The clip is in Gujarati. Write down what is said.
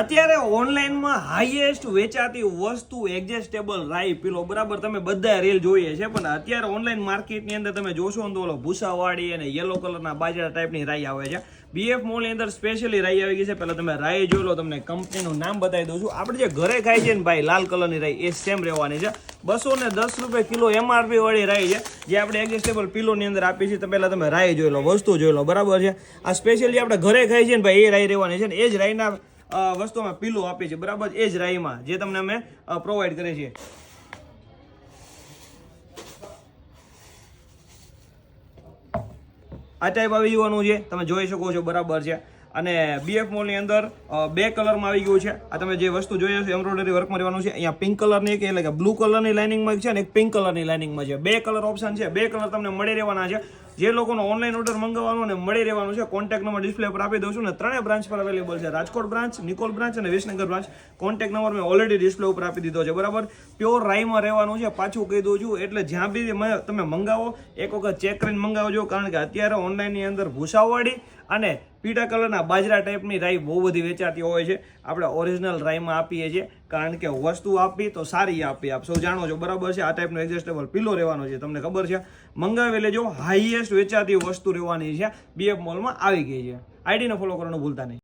અત્યારે ઓનલાઈનમાં હાઈએસ્ટ વેચાતી વસ્તુ એડજસ્ટેબલ રાઈ પીલો, બરાબર. તમે બધા રીલ જોઈએ છે, પણ અત્યારે ઓનલાઈન માર્કેટની અંદર તમે જોશો ને તો ઓલો ભૂસાવાળી અને યલો કલરના બાજરા ટાઈપની રાઈ આવે છે. બીએફ મોલની અંદર સ્પેશિયલી રાઈ આવી ગઈ છે. પહેલા તમે રાઈ જોઈ લો, તમને કંપનીનું નામ બતાવી દઉં છું. આપણે જે ઘરે ખાઈ છે ને ભાઈ લાલ કલરની રાઈ, એ સેમ રહેવાની છે. 210 રૂપિયા કિલો MRP વાળી રાઈ છે, જે આપણે એડજસ્ટેબલ પીલોની અંદર આપી છે. તો પહેલા તમે રાઈ જોઈ લો, વસ્તુ જોઈ લો, બરાબર છે. આ સ્પેશિયલી આપણે ઘરે ખાઈ છે ને ભાઈ, એ રાઈ રહેવાની છે ને એ જ રાઈના વસ્તુમાં પીલો આપી છે, બરાબર. એ જ રાઈમાં જે તમને અમે પ્રોવાઈડ કરીએ છીએ. આ ટાઈપ આવી જવાનું છે, તમે જોઈ શકો છો, બરાબર છે. અને બીએફ મોલની અંદર 2 કલરમાં આવી ગયું છે. આ તમે જે વસ્તુ જોઈએ છો એમ્બ્રોઇડરી વર્કમાં રહેવાનું છે. અહીંયા પિંક કલરની એક, એટલે કે બ્લુ કલરની લાઇનિંગમાં છે ને એક પિંક કલરની લાઇનિંગમાં છે. 2 કલર ઓપ્શન છે. 2 કલર તમને મળી રહેવાના છે. જે લોકોનો ઓનલાઈન ઓર્ડર મંગાવવાનો અને મળી રહેવાનું છે, કોન્ટેક્ટ નંબર ડિસ્પ્લે પર આપી દઉં છું. ને 3 બ્રાન્ચ પર અવેલેબલ છે, રાજકોટ બ્રાન્ચ, નિકોલ બ્રાન્ચ અને વિસનગર બ્રાન્ચ. કોન્ટેક્ટ નંબર મેં ઓલરેડી ડિસ્પ્લે ઉપર આપી દીધો છે, બરાબર. પ્યોર રાઈમાં રહેવાનું છે, પાછું કહી દઉં છું. એટલે જ્યાં બી તમે મંગાવો એક વખત ચેક કરીને મંગાવજો, કારણ કે અત્યારે ઓનલાઈનની અંદર ભૂસાવાળી અને પીળા કલરના બાજરા ટાઈપની રાઈ બહુ બધી વેચાતી હોય છે. આપણે ઓરિજિનલ રાઈમાં આપીએ છીએ, કારણ કે વસ્તુ આપી તો સારી આપી. આપ સૌ જાણો છો, બરાબર છે. આ ટાઈપનો એડજસ્ટેબલ પીલો રહેવાનો છે, તમને ખબર છે. મંગાવી લેજો, હાઈએસ્ટ વેચાતી વસ્તુ રહેવાની છે. બીએફ મોલમાં આવી ગઈ છે. આઈડીને ફોલો કરવાનું ભૂલતા નહીં.